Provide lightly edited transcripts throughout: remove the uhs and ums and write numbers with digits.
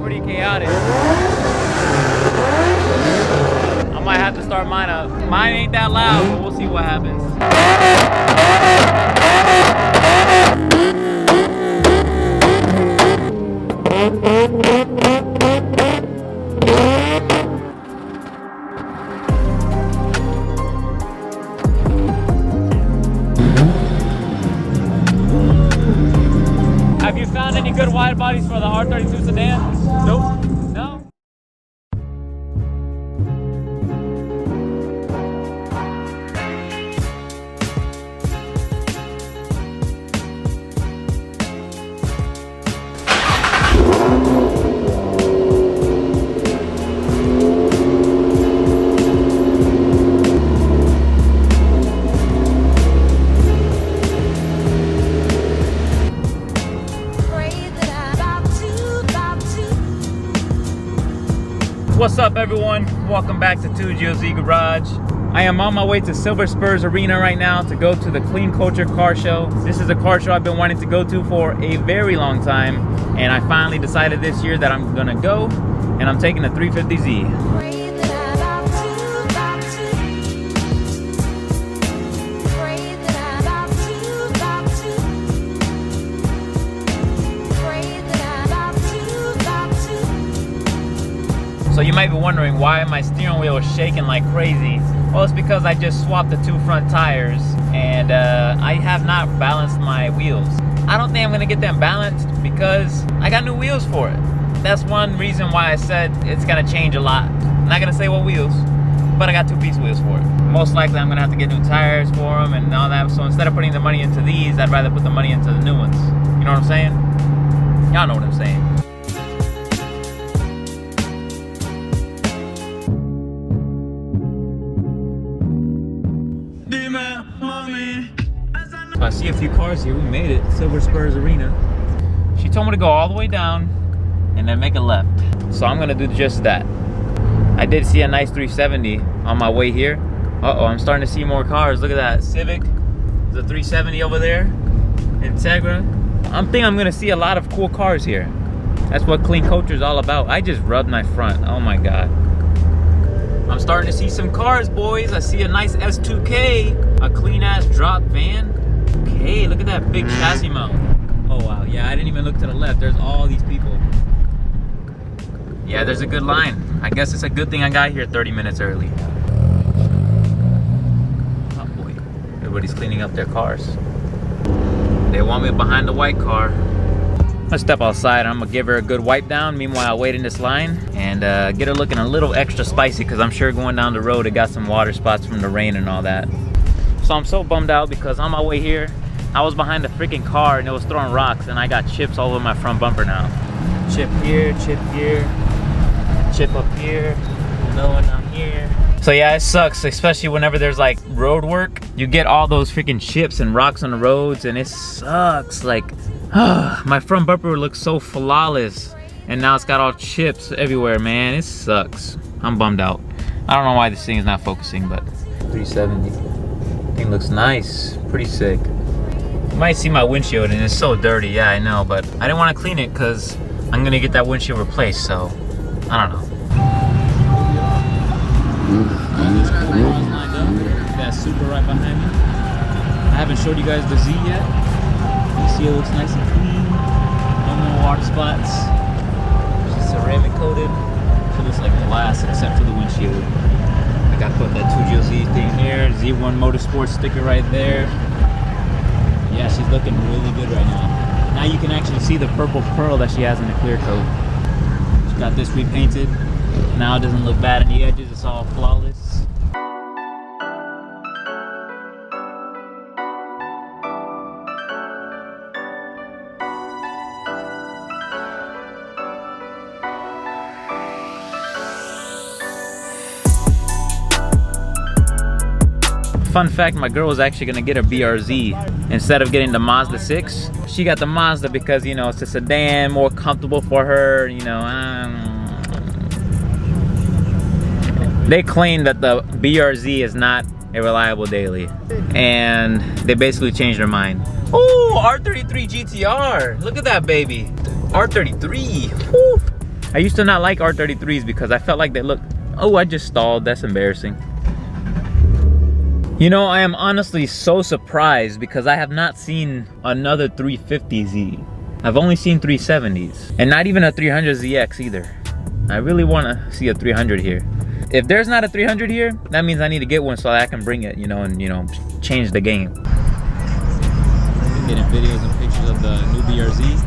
pretty chaotic. I might have to start mine up. Mine ain't that loud, but we'll see what happens. Have you found any good wide bodies for the R32 sedan? Nope. No? What's up everyone? Welcome back to 2GOZ Garage. I am on my way to Silver Spurs Arena right now to go to the Clean Culture car show. This is a car show I've been wanting to go to for a very long time, and I finally decided this year that I'm gonna go, and I'm taking the 350Z. So you might be wondering, why my steering wheel is shaking like crazy? Well, it's because I just swapped the two front tires, and I have not balanced my wheels. I don't think I'm gonna get them balanced because I got new wheels for it. That's one reason why I said it's gonna change a lot. I'm not gonna say what wheels, but I got two-piece wheels for it. Most likely I'm gonna have to get new tires for them and all that. So instead of putting the money into these, I'd rather put the money into the new ones. You know what I'm saying? Y'all know what I'm saying. I see a few cars here. We made it. Silver Spurs Arena. She told me to go all the way down and then make a left. So I'm gonna do just that. I did see a nice 370 on my way here. Uh-oh, I'm starting to see more cars. Look at that. Civic. There's a 370 over there. Integra. I'm thinking I'm gonna see a lot of cool cars here. That's what Clean Culture is all about. I just rubbed my front. Oh my God. I'm starting to see some cars, boys. I see a nice S2K. A clean ass drop van. Okay, look at that big chassis mount. Oh wow, yeah, I didn't even look to the left. There's all these people. Yeah, there's a good line. I guess it's a good thing I got here 30 minutes early. Oh boy, everybody's cleaning up their cars. They want me behind the white car. Let's step outside. I'm gonna give her a good wipe down. Meanwhile, I wait in this line and get her looking a little extra spicy, because I'm sure going down the road it got some water spots from the rain and all that. So I'm so bummed out because on my way here, I was behind a freaking car and it was throwing rocks, and I got chips all over my front bumper now. Chip here, chip up here, another one down here. So yeah, it sucks, especially whenever there's like road work. You get all those freaking chips and rocks on the roads, and it sucks. Like, my front bumper looks so flawless, and now it's got all chips everywhere, man. It sucks. I'm bummed out. I don't know why this thing is not focusing, but 370. Thing looks nice, pretty sick. You might see my windshield and it's so dirty. Yeah, I know, but I didn't want to clean it because I'm gonna get that windshield replaced, so I don't know. That Supra right behind me. I haven't showed you guys the Z yet. You see it looks nice and clean. No more water spots. It's ceramic coated. It looks like glass except for the windshield. I got to put that 2GOZ thing here. Z1 Motorsports sticker right there. Yeah, she's looking really good right now. Now you can actually see the purple pearl that she has in the clear coat. She got this repainted. Now it doesn't look bad on the edges. It's all flawless. Fun fact, my girl was actually gonna get a BRZ instead of getting the Mazda 6. She got the Mazda because, you know, it's a sedan, more comfortable for her, you know. They claim that the BRZ is not a reliable daily, and they basically changed their mind. Oh, R33 Gtr, look at that baby. R33, whew. I used to not like R33s because I felt like they looked, oh, I just stalled, that's embarrassing. You know, I am honestly so surprised because I have not seen another 350Z. I've only seen 370s and not even a 300ZX either. I really want to see a 300 here. If there's not a 300 here, that means I need to get one so that I can bring it, you know, and, you know, change the game. Getting videos and pictures of the new BRZ.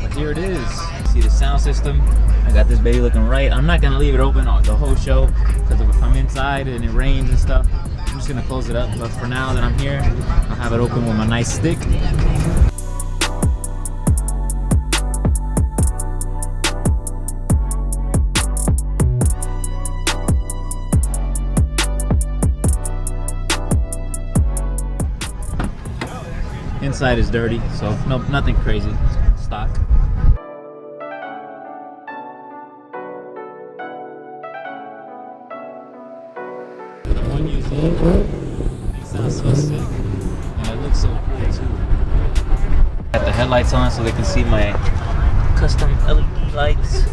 But here it is. See the sound system. I got this baby looking right. I'm not gonna leave it open the whole show because if I'm inside and it rains and stuff, I'm just gonna close it up. But for now that I'm here, I'll have it open with my nice stick. Inside is dirty, so no, nothing crazy. Stock. The one you see, it sounds so sick, and it looks so cool too. Got the headlights on so they can see my custom LED lights.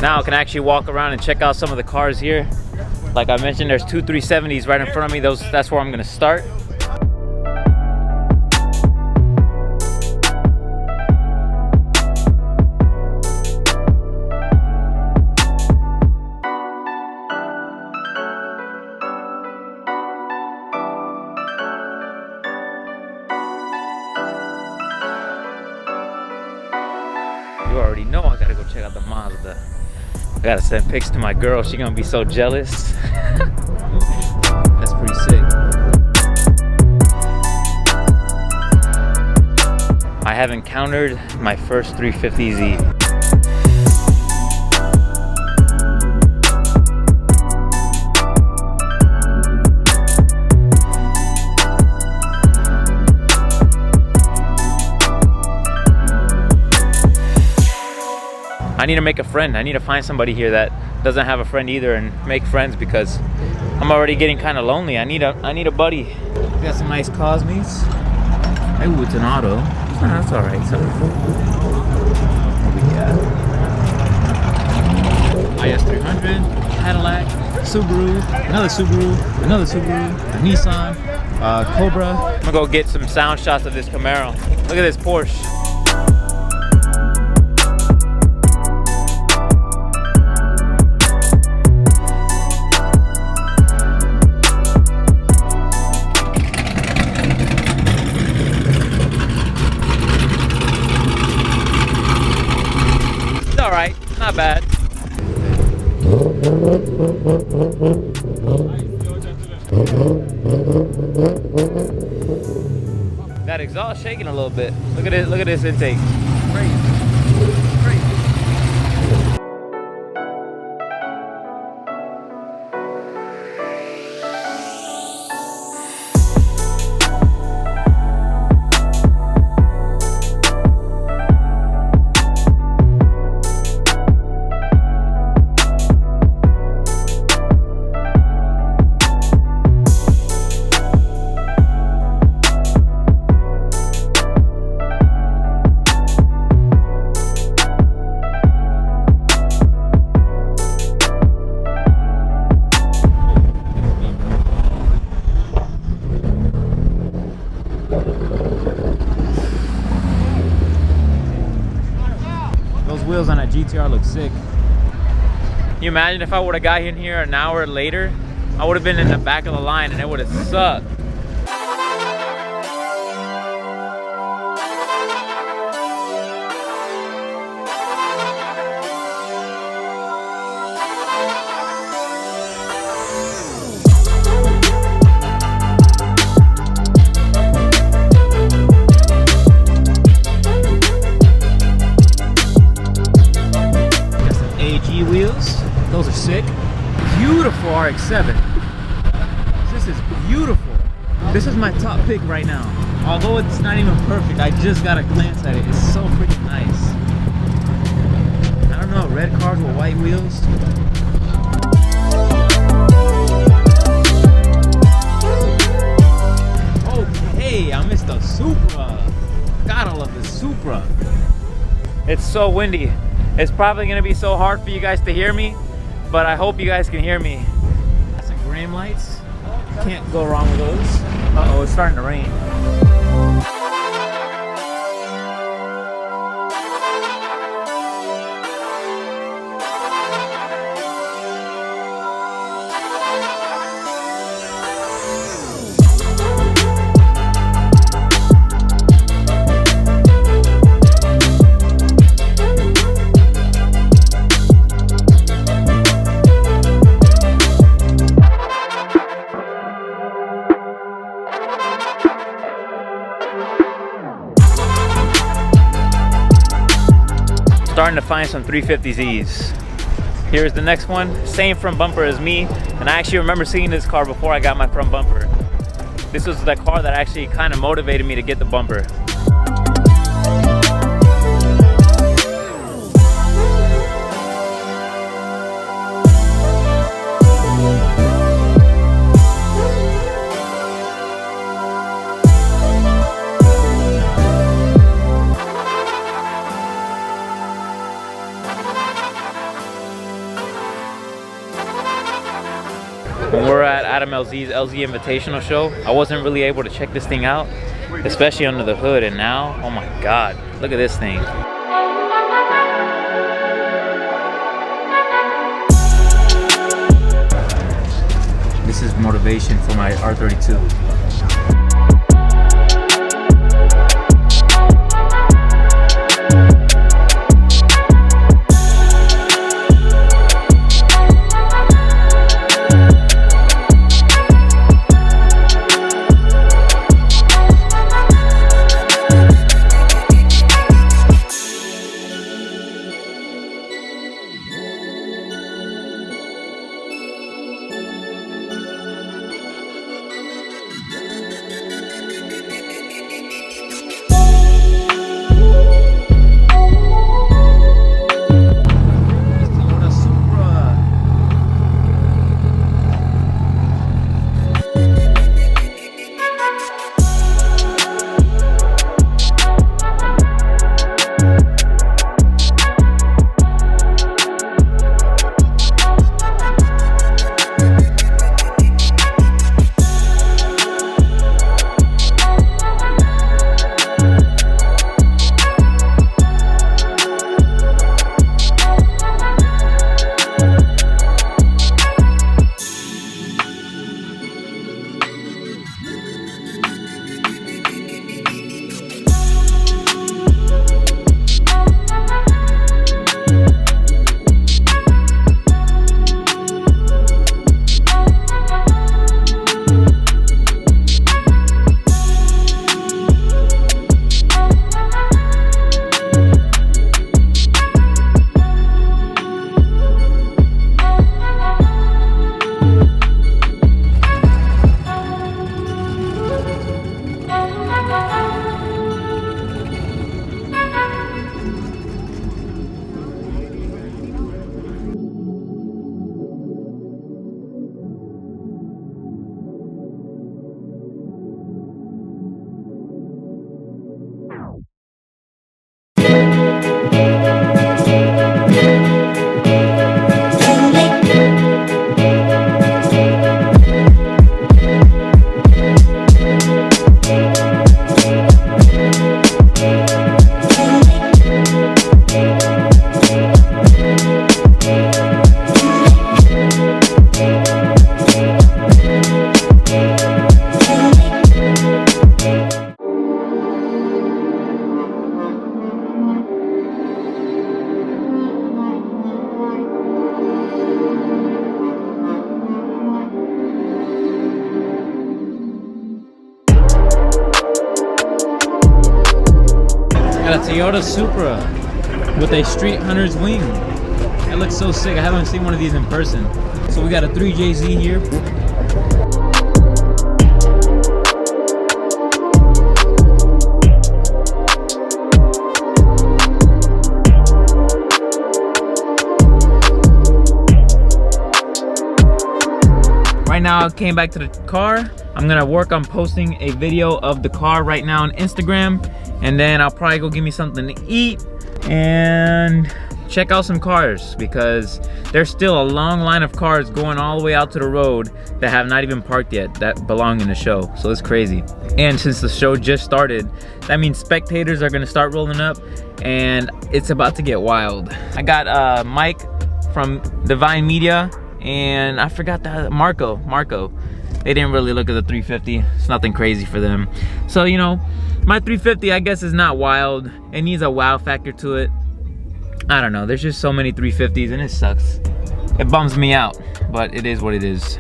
Now I can actually walk around and check out some of the cars here. Like I mentioned, there's two 370s right in front of me. That's where I'm gonna start. You already know I gotta go check out the Mazda. I gotta send pics to my girl. She's gonna be so jealous. That's pretty sick. I have encountered my first 350Z. I need to make a friend. I need to find somebody here that doesn't have a friend either and make friends because I'm already getting kind of lonely. I need a buddy. We got some nice Cosmes. Ooh, it's an auto. That's all right. So what we got? IS300, Cadillac, Subaru, another Subaru, a Nissan, Cobra. I'm gonna go get some sound shots of this Camaro. Look at this Porsche. Alright, not bad. That exhaust shaking a little bit. Look at it, look at this intake. Crazy. Crazy. Those wheels on that GTR look sick. Can you imagine if I would have got in here an hour later? I would have been in the back of the line and it would have sucked. Wheels, those are sick. Beautiful RX-7. This is beautiful. This is my top pick right now. Although it's not even perfect, I just got a glance at it. It's so freaking nice. I don't know, red cars with white wheels. Okay, I missed the Supra. It's so windy. It's probably gonna be so hard for you guys to hear me, but I hope you guys can hear me. Some green lights. Can't go wrong with those. Uh-oh, it's starting to rain. Starting to find some 350Zs. Here's the next one, same front bumper as me, and I actually remember seeing this car before I got my front bumper. This was the car that actually kind of motivated me to get the bumper. When we're at Adam LZ's LZ Invitational show, I wasn't really able to check this thing out, especially under the hood, and now, oh my God, look at this thing. This is motivation for my R32. Got a Toyota Supra with a Street Hunter's wing. That looks so sick. I haven't seen one of these in person. So we got a 3JZ here. Right now I came back to the car. I'm gonna work on posting a video of the car right now on Instagram, and then I'll probably go get me something to eat and check out some cars, because there's still a long line of cars going all the way out to the road that have not even parked yet that belong in the show. So it's crazy. And since the show just started, that means spectators are gonna start rolling up and it's about to get wild. I got Mike from Divine Media and I forgot that Marco. They didn't really look at the 350. It's nothing crazy for them. So, you know, my 350 I guess is not wild. It needs a wow factor to it. I don't know, there's just so many 350s and it sucks. It bums me out, but it is what it is.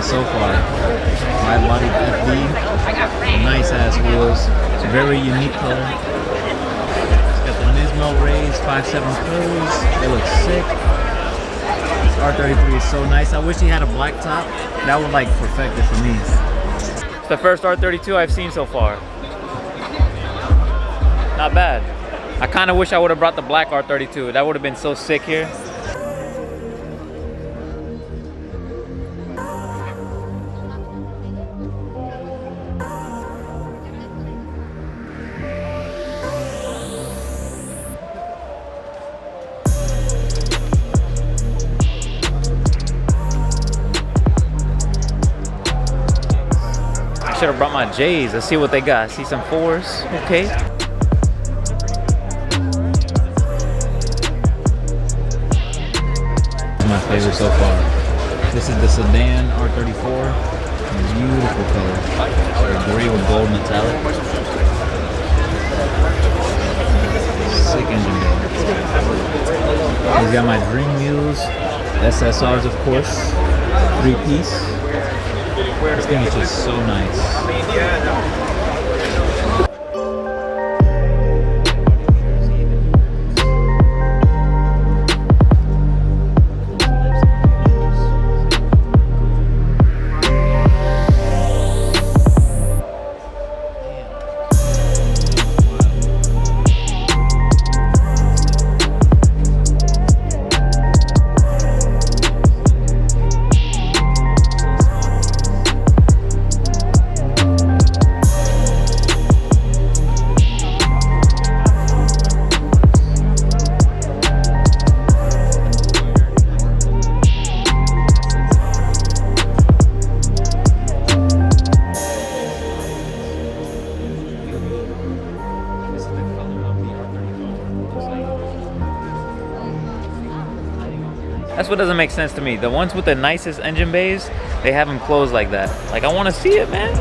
So far, wide body FD, nice ass wheels, it's a very unique color. It's got the Nismo Rays 5.7 Pros, they look sick. This R33 is so nice. I wish he had a black top, that would like perfect it for me. It's the first R32 I've seen so far. Not bad. I kind of wish I would have brought the black R32, that would have been so sick here. I should have brought my J's. Let's see what they got. See some 4s. Okay. My favorite so far. This is the Sedan R34. Beautiful color. Gray with gold metallic. Sick engine bay. He's got my Dream Mules, SSRs of course, 3-piece. This thing is just so nice. That's what doesn't make sense to me. The ones with the nicest engine bays, they have them closed like that. Like, I want to see it, man.